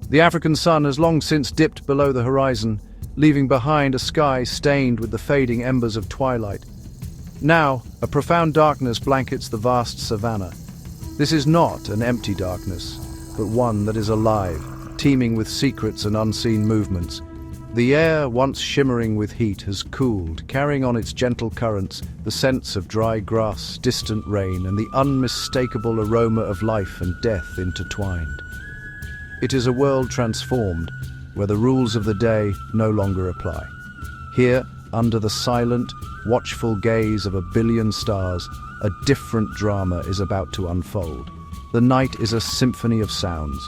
The African sun has long since dipped below the horizon, leaving behind a sky stained with the fading embers of twilight. Now, a profound darkness blankets the vast savanna. This is not an empty darkness, but one that is alive, teeming with secrets and unseen movements. The air, once shimmering with heat, has cooled, carrying on its gentle currents the scents of dry grass, distant rain, and the unmistakable aroma of life and death intertwined. It is a world transformed, where the rules of the day no longer apply. Here, under the silent, watchful gaze of a billion stars, a different drama is about to unfold. The night is a symphony of sounds,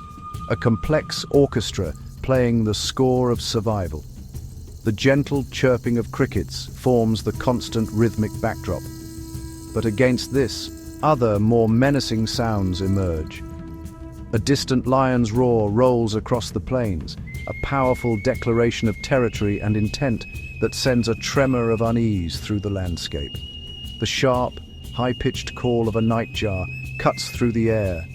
a complex orchestra playing the score of survival. The gentle chirping of crickets forms the constant rhythmic backdrop. But against this, other, more menacing sounds emerge. A distant lion's roar rolls across the plains, a powerful declaration of territory and intent that sends a tremor of unease through the landscape. The sharp, high-pitched call of a nightjar cuts through the air.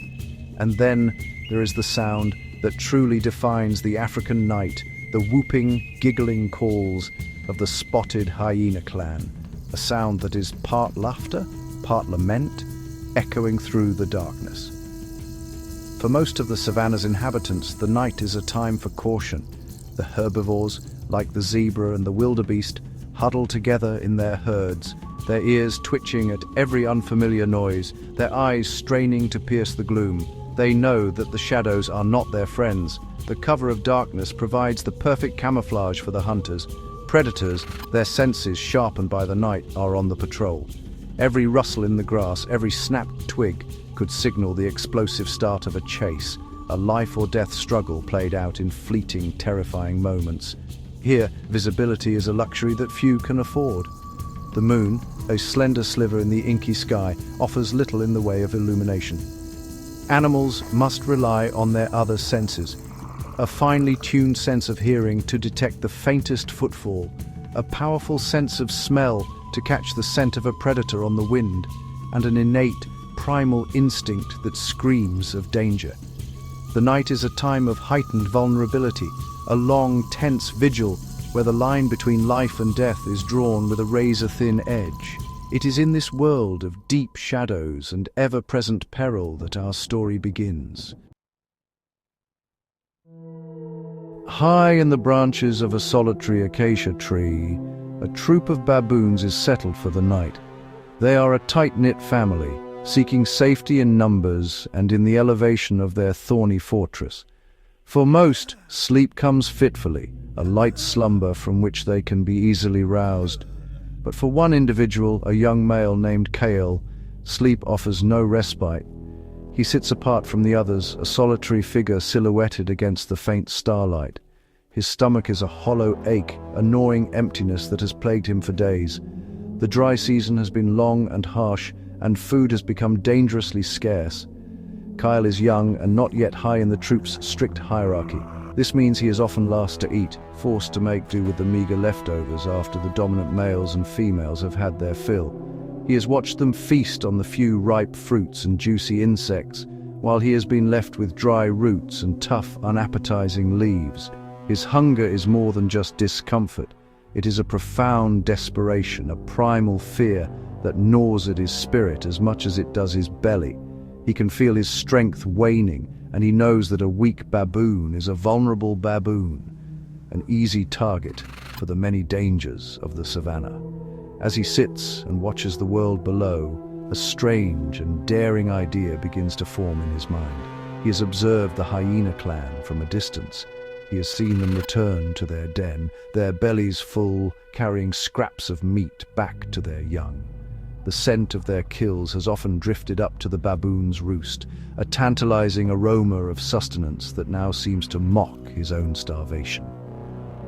And then there is the sound that truly defines the African night, the whooping, giggling calls of the spotted hyena clan, a sound that is part laughter, part lament, echoing through the darkness. For most of the savanna's inhabitants, the night is a time for caution. The herbivores, like the zebra and the wildebeest, huddle together in their herds, their ears twitching at every unfamiliar noise, their eyes straining to pierce the gloom. They know that the shadows are not their friends. The cover of darkness provides the perfect camouflage for the hunters. Predators, their senses sharpened by the night, are on the patrol. Every rustle in the grass, every snapped twig could signal the explosive start of a chase, a life-or-death struggle played out in fleeting, terrifying moments. Here, visibility is a luxury that few can afford. The moon, a slender sliver in the inky sky, offers little in the way of illumination. Animals must rely on their other senses, a finely tuned sense of hearing to detect the faintest footfall, a powerful sense of smell to catch the scent of a predator on the wind, and an innate, primal instinct that screams of danger. The night is a time of heightened vulnerability, a long, tense vigil where the line between life and death is drawn with a razor-thin edge. It is in this world of deep shadows and ever-present peril that our story begins. High in the branches of a solitary acacia tree, a troop of baboons is settled for the night. They are a tight-knit family, seeking safety in numbers and in the elevation of their thorny fortress. For most, sleep comes fitfully, a light slumber from which they can be easily roused. But for one individual, a young male named Kale, sleep offers no respite. He sits apart from the others, a solitary figure silhouetted against the faint starlight. His stomach is a hollow ache, a gnawing emptiness that has plagued him for days. The dry season has been long and harsh, and food has become dangerously scarce. Kyle is young and not yet high in the troop's strict hierarchy. This means he is often last to eat, forced to make do with the meager leftovers after the dominant males and females have had their fill. He has watched them feast on the few ripe fruits and juicy insects, while he has been left with dry roots and tough, unappetizing leaves. His hunger is more than just discomfort. It is a profound desperation, a primal fear that gnaws at his spirit as much as it does his belly. He can feel his strength waning, and he knows that a weak baboon is a vulnerable baboon, an easy target for the many dangers of the savannah. As he sits and watches the world below, a strange and daring idea begins to form in his mind. He has observed the hyena clan from a distance. He has seen them return to their den, their bellies full, carrying scraps of meat back to their young. The scent of their kills has often drifted up to the baboon's roost, a tantalizing aroma of sustenance that now seems to mock his own starvation.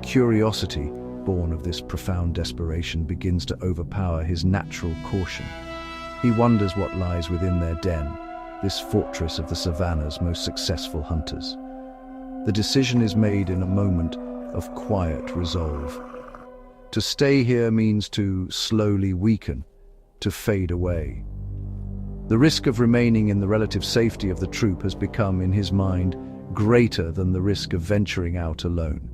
Curiosity, born of this profound desperation, begins to overpower his natural caution. He wonders what lies within their den, this fortress of the savannah's most successful hunters. The decision is made in a moment of quiet resolve. To stay here means to slowly weaken, to fade away. The risk of remaining in the relative safety of the troop has become, in his mind, greater than the risk of venturing out alone.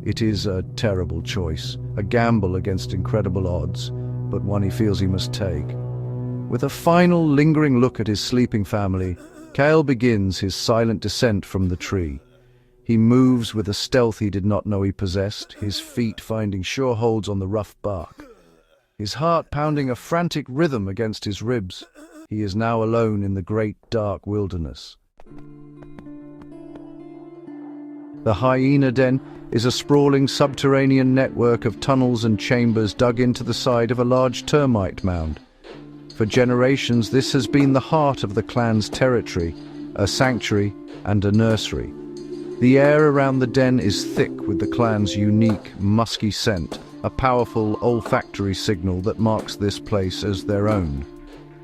It is a terrible choice, a gamble against incredible odds, but one he feels he must take. With a final lingering look at his sleeping family, Kale begins his silent descent from the tree. He moves with a stealth he did not know he possessed, his feet finding sure holds on the rough bark. His heart pounding a frantic rhythm against his ribs. He is now alone in the great dark wilderness. The Hyena Den is a sprawling subterranean network of tunnels and chambers dug into the side of a large termite mound. For generations, this has been the heart of the clan's territory, a sanctuary and a nursery. The air around the den is thick with the clan's unique, musky scent, a powerful olfactory signal that marks this place as their own.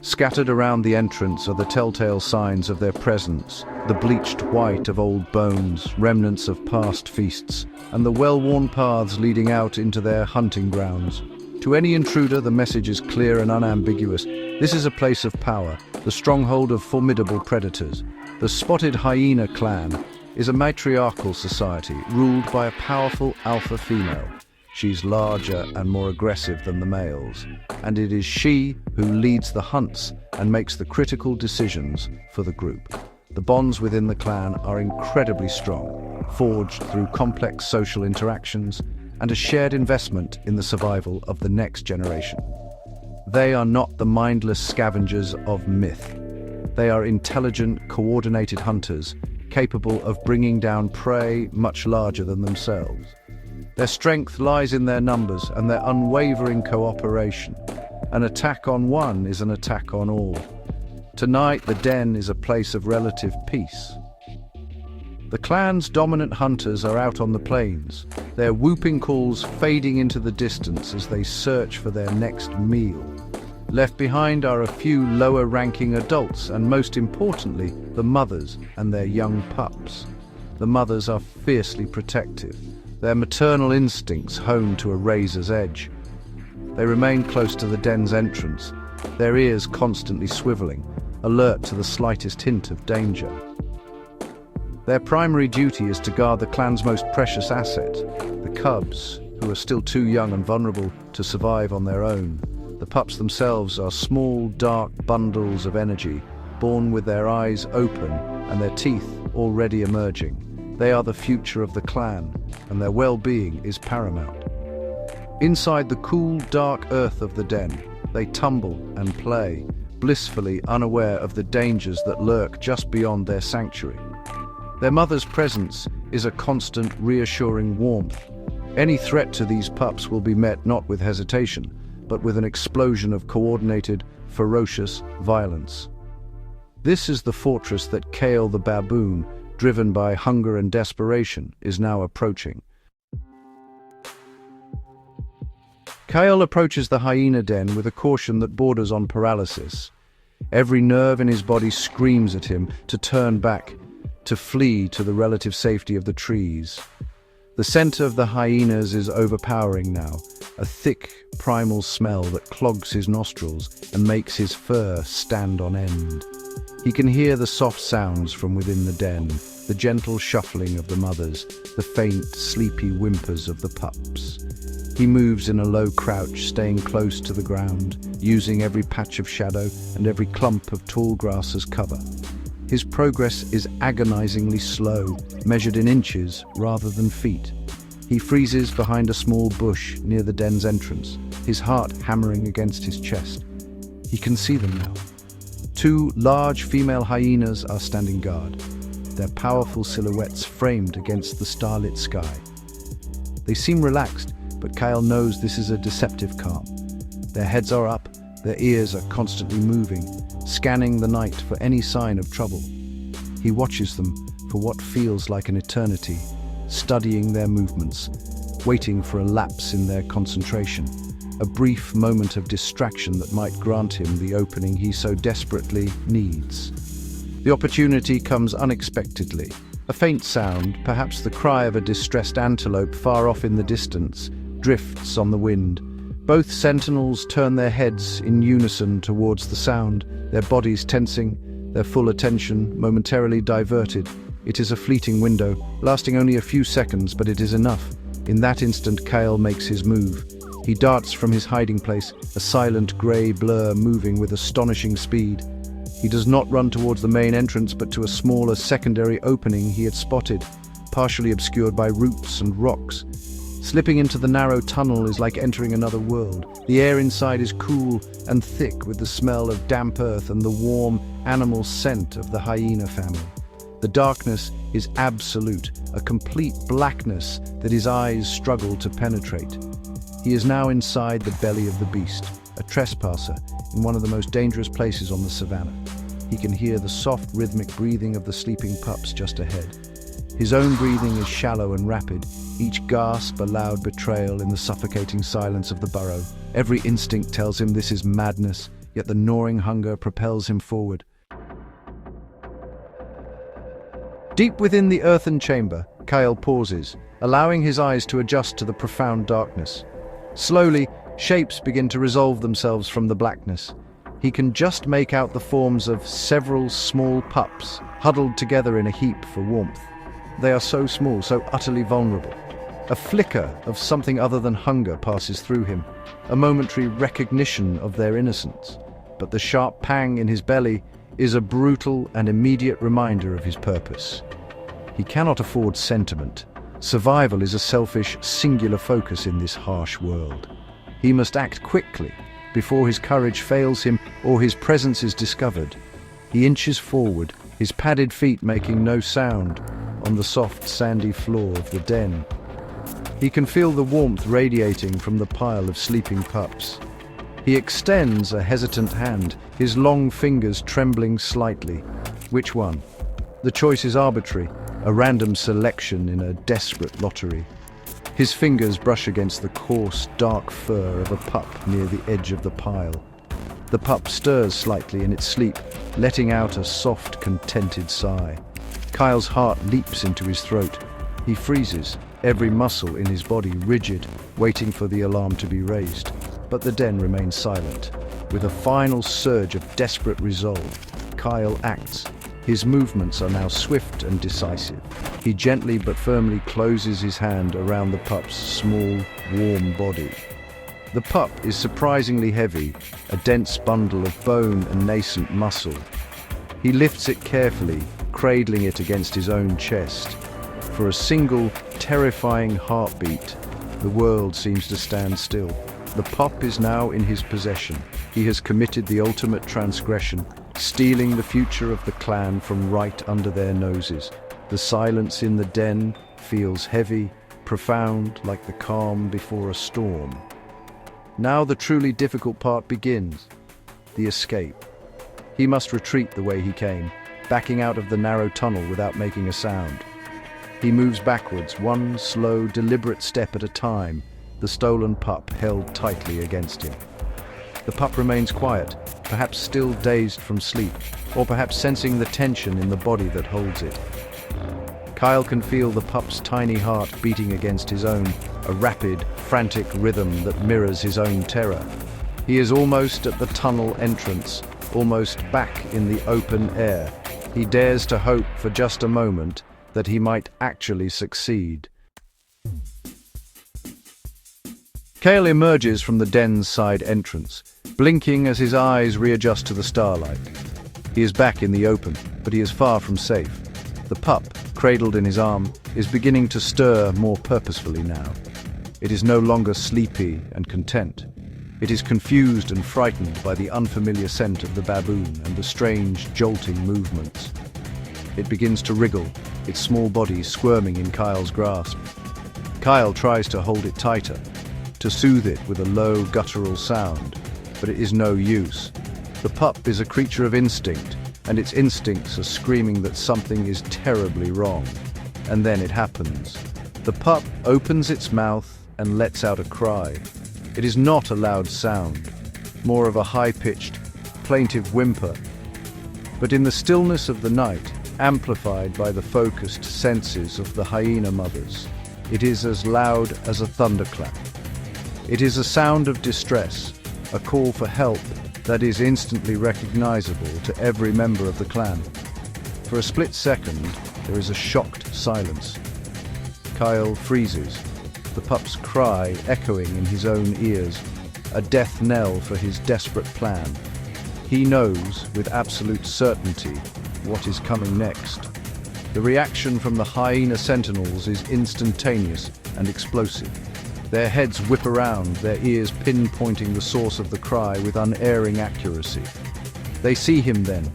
Scattered around the entrance are the telltale signs of their presence, the bleached white of old bones, remnants of past feasts, and the well-worn paths leading out into their hunting grounds. To any intruder, the message is clear and unambiguous. This is a place of power, the stronghold of formidable predators. The Spotted Hyena clan is a matriarchal society ruled by a powerful alpha female. She's larger and more aggressive than the males, and it is she who leads the hunts and makes the critical decisions for the group. The bonds within the clan are incredibly strong, forged through complex social interactions and a shared investment in the survival of the next generation. They are not the mindless scavengers of myth. They are intelligent, coordinated hunters, capable of bringing down prey much larger than themselves. Their strength lies in their numbers and their unwavering cooperation. An attack on one is an attack on all. Tonight, the den is a place of relative peace. The clan's dominant hunters are out on the plains, their whooping calls fading into the distance as they search for their next meal. Left behind are a few lower-ranking adults and, most importantly, the mothers and their young pups. The mothers are fiercely protective, their maternal instincts honed to a razor's edge. They remain close to the den's entrance, their ears constantly swiveling, alert to the slightest hint of danger. Their primary duty is to guard the clan's most precious asset, the cubs, who are still too young and vulnerable to survive on their own. The pups themselves are small, dark bundles of energy, born with their eyes open and their teeth already emerging. They are the future of the clan, and their well-being is paramount. Inside the cool, dark earth of the den, they tumble and play, blissfully unaware of the dangers that lurk just beyond their sanctuary. Their mother's presence is a constant, reassuring warmth. Any threat to these pups will be met not with hesitation, but with an explosion of coordinated, ferocious violence. This is the fortress that Kale the Baboon, driven by hunger and desperation, is now approaching. Kale approaches the hyena den with a caution that borders on paralysis. Every nerve in his body screams at him to turn back, to flee to the relative safety of the trees. The scent of the hyenas is overpowering now, a thick, primal smell that clogs his nostrils and makes his fur stand on end. He can hear the soft sounds from within the den, the gentle shuffling of the mothers, the faint, sleepy whimpers of the pups. He moves in a low crouch, staying close to the ground, using every patch of shadow and every clump of tall grass as cover. His progress is agonizingly slow, measured in inches rather than feet. He freezes behind a small bush near the den's entrance, his heart hammering against his chest. He can see them now. Two large female hyenas are standing guard, their powerful silhouettes framed against the starlit sky. They seem relaxed, but Kyle knows this is a deceptive calm. Their heads are up, their ears are constantly moving, scanning the night for any sign of trouble. He watches them for what feels like an eternity, studying their movements, waiting for a lapse in their concentration, a brief moment of distraction that might grant him the opening he so desperately needs. The opportunity comes unexpectedly. A faint sound, perhaps the cry of a distressed antelope far off in the distance, drifts on the wind. Both sentinels turn their heads in unison towards the sound, their bodies tensing, their full attention momentarily diverted It is a fleeting window, lasting only a few seconds, but it is enough. In that instant, Kyle makes his move. He darts from his hiding place, a silent grey blur moving with astonishing speed. He does not run towards the main entrance, but to a smaller secondary opening he had spotted, partially obscured by roots and rocks. Slipping into the narrow tunnel is like entering another world. The air inside is cool and thick with the smell of damp earth and the warm animal scent of the hyena family. The darkness is absolute, a complete blackness that his eyes struggle to penetrate. He is now inside the belly of the beast, a trespasser in one of the most dangerous places on the savannah. He can hear the soft, rhythmic breathing of the sleeping pups just ahead. His own breathing is shallow and rapid, each gasp a loud betrayal in the suffocating silence of the burrow. Every instinct tells him this is madness, yet the gnawing hunger propels him forward. Deep within the earthen chamber, Kyle pauses, allowing his eyes to adjust to the profound darkness. Slowly, shapes begin to resolve themselves from the blackness. He can just make out the forms of several small pups, huddled together in a heap for warmth. They are so small, so utterly vulnerable. A flicker of something other than hunger passes through him, a momentary recognition of their innocence. But the sharp pang in his belly is a brutal and immediate reminder of his purpose. He cannot afford sentiment. Survival is a selfish, singular focus in this harsh world. He must act quickly, before his courage fails him or his presence is discovered. He inches forward, his padded feet making no sound, on the soft, sandy floor of the den. He can feel the warmth radiating from the pile of sleeping pups. He extends a hesitant hand, his long fingers trembling slightly. Which one? The choice is arbitrary, a random selection in a desperate lottery. His fingers brush against the coarse, dark fur of a pup near the edge of the pile. The pup stirs slightly in its sleep, letting out a soft, contented sigh. Kyle's heart leaps into his throat. He freezes, every muscle in his body rigid, waiting for the alarm to be raised. But the den remains silent. With a final surge of desperate resolve, Kyle acts. His movements are now swift and decisive. He gently but firmly closes his hand around the pup's small, warm body. The pup is surprisingly heavy, a dense bundle of bone and nascent muscle. He lifts it carefully, cradling it against his own chest. For a single, terrifying heartbeat, the world seems to stand still. The pup is now in his possession. He has committed the ultimate transgression, stealing the future of the clan from right under their noses. The silence in the den feels heavy, profound, like the calm before a storm. Now the truly difficult part begins, the escape. He must retreat the way he came, backing out of the narrow tunnel without making a sound. He moves backwards, one slow, deliberate step at a time, the stolen pup held tightly against him. The pup remains quiet, perhaps still dazed from sleep, or perhaps sensing the tension in the body that holds it. Kyle can feel the pup's tiny heart beating against his own, a rapid, frantic rhythm that mirrors his own terror. He is almost at the tunnel entrance, almost back in the open air. He dares to hope for just a moment that he might actually succeed. Kyle emerges from the den's side entrance, blinking as his eyes readjust to the starlight. He is back in the open, but he is far from safe. The pup, cradled in his arm, is beginning to stir more purposefully now. It is no longer sleepy and content. It is confused and frightened by the unfamiliar scent of the baboon and the strange, jolting movements. It begins to wriggle, its small body squirming in Kyle's grasp. Kyle tries to hold it tighter, to soothe it with a low, guttural sound, but it is no use. The pup is a creature of instinct, and its instincts are screaming that something is terribly wrong. And then it happens. The pup opens its mouth and lets out a cry. It is not a loud sound, more of a high-pitched, plaintive whimper. But in the stillness of the night, amplified by the focused senses of the hyena mothers, it is as loud as a thunderclap. It is a sound of distress, a call for help that is instantly recognizable to every member of the clan. For a split second, there is a shocked silence. Kyle freezes, the pup's cry echoing in his own ears, a death knell for his desperate plan. He knows, with absolute certainty, what is coming next. The reaction from the hyena sentinels is instantaneous and explosive. Their heads whip around, their ears pinpointing the source of the cry with unerring accuracy. They see him then,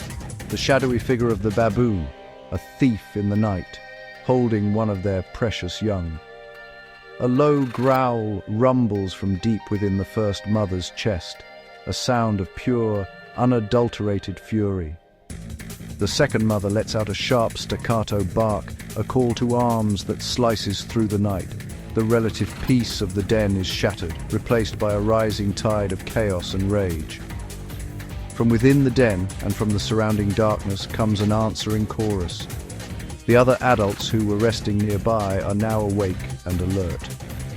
the shadowy figure of the baboon, a thief in the night, holding one of their precious young. A low growl rumbles from deep within the first mother's chest, a sound of pure, unadulterated fury. The second mother lets out a sharp staccato bark, a call to arms that slices through the night. The relative peace of the den is shattered, replaced by a rising tide of chaos and rage. From within the den and from the surrounding darkness comes an answering chorus. The other adults who were resting nearby are now awake and alert.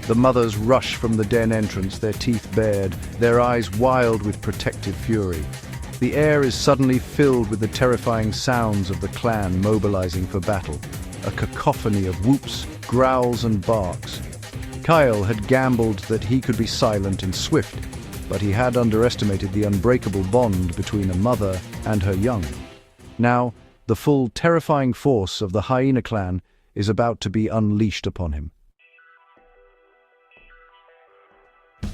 The mothers rush from the den entrance, their teeth bared, their eyes wild with protective fury. The air is suddenly filled with the terrifying sounds of the clan mobilizing for battle, a cacophony of whoops, growls and barks. Kyle had gambled that he could be silent and swift, but he had underestimated the unbreakable bond between a mother and her young. Now, the full terrifying force of the hyena clan is about to be unleashed upon him.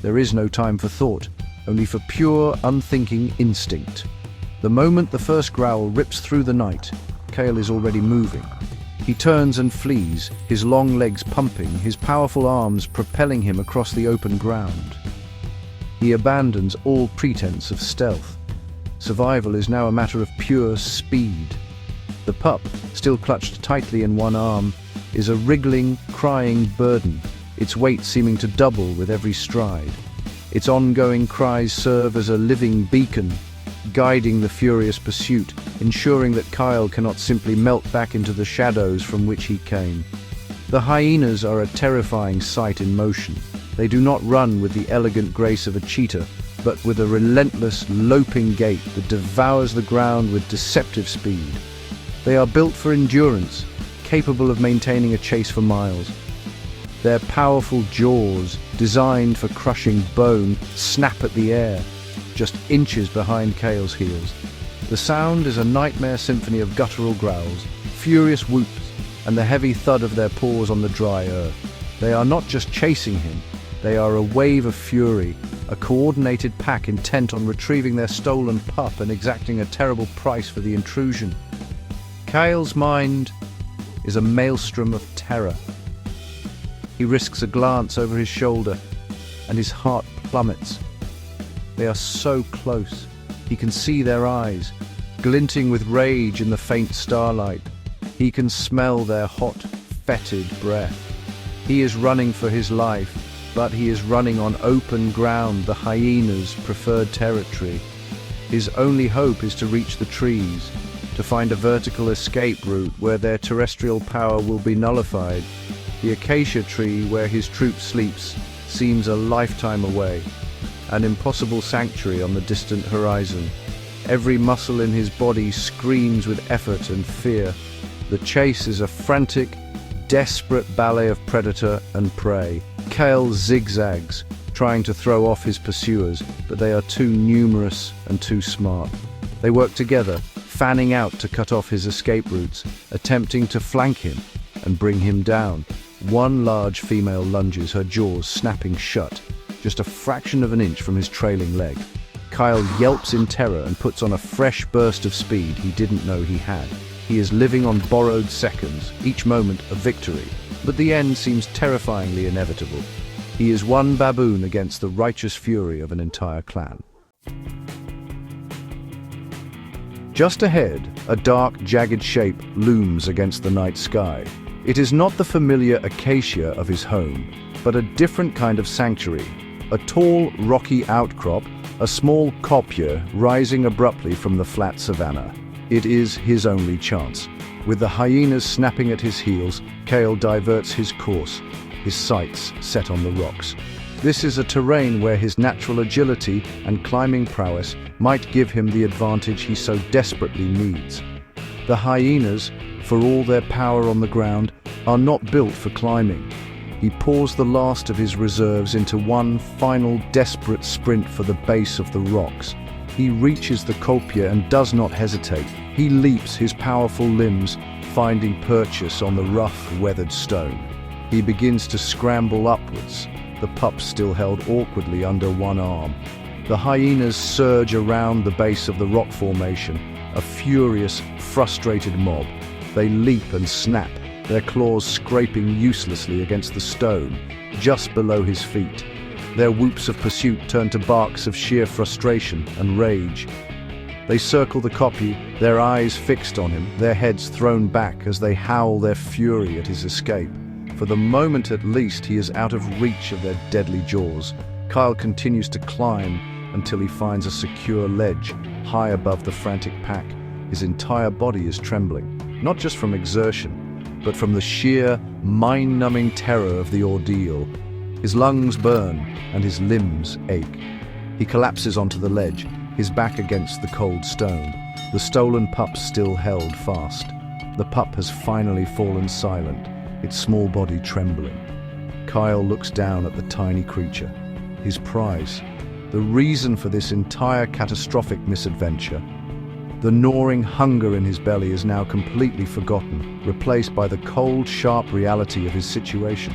There is no time for thought, only for pure, unthinking instinct. The moment the first growl rips through the night, Kale is already moving. He turns and flees, his long legs pumping, his powerful arms propelling him across the open ground. He abandons all pretense of stealth. Survival is now a matter of pure speed. The pup, still clutched tightly in one arm, is a wriggling, crying burden, its weight seeming to double with every stride. Its ongoing cries serve as a living beacon, guiding the furious pursuit, ensuring that Kyle cannot simply melt back into the shadows from which he came. The hyenas are a terrifying sight in motion. They do not run with the elegant grace of a cheetah, but with a relentless, loping gait that devours the ground with deceptive speed. They are built for endurance, capable of maintaining a chase for miles. Their powerful jaws, designed for crushing bone, snap at the air, just inches behind Kale's heels. The sound is a nightmare symphony of guttural growls, furious whoops, and the heavy thud of their paws on the dry earth. They are not just chasing him, they are a wave of fury, a coordinated pack intent on retrieving their stolen pup and exacting a terrible price for the intrusion. Kyle's mind is a maelstrom of terror. He risks a glance over his shoulder, and his heart plummets. They are so close. He can see their eyes, glinting with rage in the faint starlight. He can smell their hot, fetid breath. He is running for his life, but he is running on open ground, the hyena's preferred territory. His only hope is to reach the trees, to find a vertical escape route where their terrestrial power will be nullified. The acacia tree where his troop sleeps seems a lifetime away, an impossible sanctuary on the distant horizon. Every muscle in his body screams with effort and fear. The chase is a frantic, desperate ballet of predator and prey. Kale zigzags, trying to throw off his pursuers, but they are too numerous and too smart. They work together, fanning out to cut off his escape routes, attempting to flank him and bring him down. One large female lunges, her jaws snapping shut, just a fraction of an inch from his trailing leg. Kyle yelps in terror and puts on a fresh burst of speed he didn't know he had. He is living on borrowed seconds, each moment a victory, but the end seems terrifyingly inevitable. He is one baboon against the righteous fury of an entire clan. Just ahead, a dark, jagged shape looms against the night sky. It is not the familiar acacia of his home, but a different kind of sanctuary. A tall, rocky outcrop, a small kopje rising abruptly from the flat savanna. It is his only chance. With the hyenas snapping at his heels, Kale diverts his course, his sights set on the rocks. This is a terrain where his natural agility and climbing prowess might give him the advantage he so desperately needs. The hyenas, for all their power on the ground, are not built for climbing. He pours the last of his reserves into one final desperate sprint for the base of the rocks. He reaches the copia and does not hesitate. He leaps, his powerful limbs finding purchase on the rough, weathered stone. He begins to scramble upwards, the pup still held awkwardly under one arm. The hyenas surge around the base of the rock formation, a furious, frustrated mob. They leap and snap, their claws scraping uselessly against the stone, just below his feet. Their whoops of pursuit turn to barks of sheer frustration and rage. They circle the kopje, their eyes fixed on him, their heads thrown back as they howl their fury at his escape. For the moment at least, he is out of reach of their deadly jaws. Kyle continues to climb until he finds a secure ledge, high above the frantic pack. His entire body is trembling, not just from exertion, but from the sheer, mind-numbing terror of the ordeal. His lungs burn and his limbs ache. He collapses onto the ledge, his back against the cold stone. The stolen pup still held fast. The pup has finally fallen silent, its small body trembling. Kyle looks down at the tiny creature, his prize, the reason for this entire catastrophic misadventure. The gnawing hunger in his belly is now completely forgotten, replaced by the cold, sharp reality of his situation.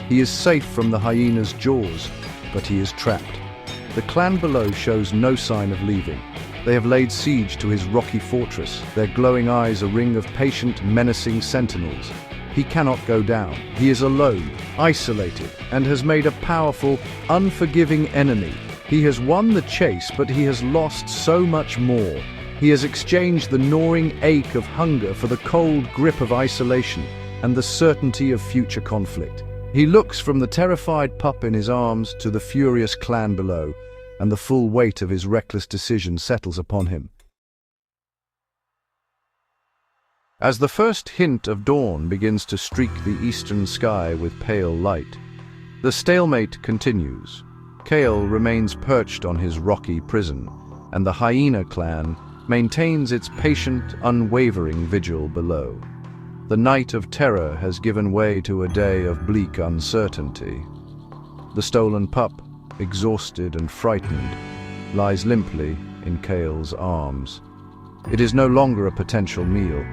He is safe from the hyena's jaws, but he is trapped. The clan below shows no sign of leaving. They have laid siege to his rocky fortress, their glowing eyes a ring of patient, menacing sentinels. He cannot go down. He is alone, isolated, and has made a powerful, unforgiving enemy. He has won the chase, but he has lost so much more. He has exchanged the gnawing ache of hunger for the cold grip of isolation and the certainty of future conflict. He looks from the terrified pup in his arms to the furious clan below, and the full weight of his reckless decision settles upon him. As the first hint of dawn begins to streak the eastern sky with pale light, the stalemate continues. Kale remains perched on his rocky prison, and the hyena clan maintains its patient, unwavering vigil below. The night of terror has given way to a day of bleak uncertainty. The stolen pup, exhausted and frightened, lies limply in Kale's arms. It is no longer a potential meal.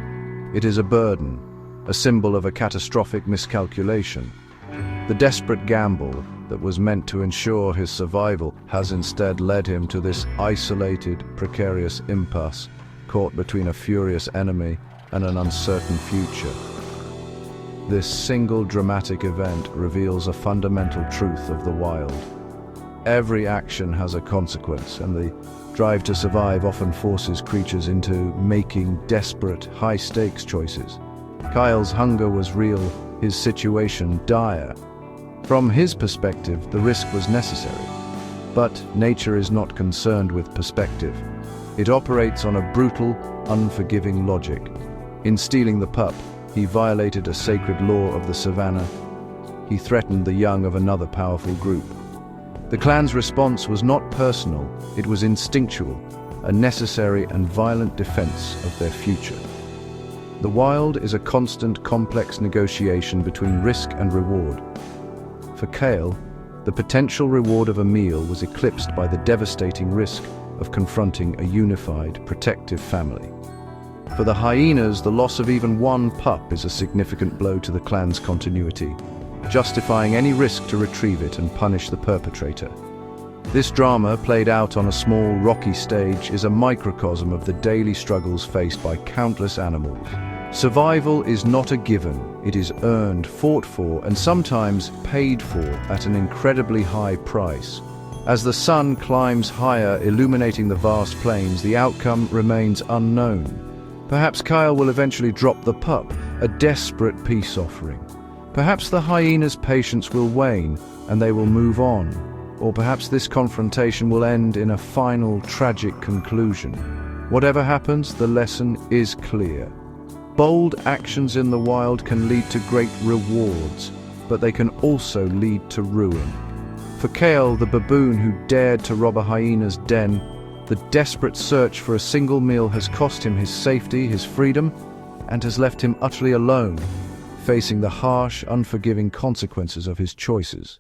It is a burden, a symbol of a catastrophic miscalculation. The desperate gamble that was meant to ensure his survival has instead led him to this isolated, precarious impasse, caught between a furious enemy and an uncertain future. This single dramatic event reveals a fundamental truth of the wild. Every action has a consequence, and the drive to survive often forces creatures into making desperate, high-stakes choices. Kyle's hunger was real, his situation dire. From his perspective, the risk was necessary. But nature is not concerned with perspective. It operates on a brutal, unforgiving logic. In stealing the pup, he violated a sacred law of the savannah. He threatened the young of another powerful group. The clan's response was not personal, it was instinctual, a necessary and violent defense of their future. The wild is a constant, complex negotiation between risk and reward. For Kale, the potential reward of a meal was eclipsed by the devastating risk of confronting a unified, protective family. For the hyenas, the loss of even one pup is a significant blow to the clan's continuity, justifying any risk to retrieve it and punish the perpetrator. This drama, played out on a small, rocky stage, is a microcosm of the daily struggles faced by countless animals. Survival is not a given, it is earned, fought for, and sometimes paid for at an incredibly high price. As the sun climbs higher, illuminating the vast plains, the outcome remains unknown. Perhaps Kyle will eventually drop the pup, a desperate peace offering. Perhaps the hyena's patience will wane, and they will move on. Or perhaps this confrontation will end in a final, tragic conclusion. Whatever happens, the lesson is clear. Bold actions in the wild can lead to great rewards, but they can also lead to ruin. For Kale, the baboon who dared to rob a hyena's den, The desperate search for a single meal has cost him his safety, his freedom, and has left him utterly alone, facing the harsh, unforgiving consequences of his choices.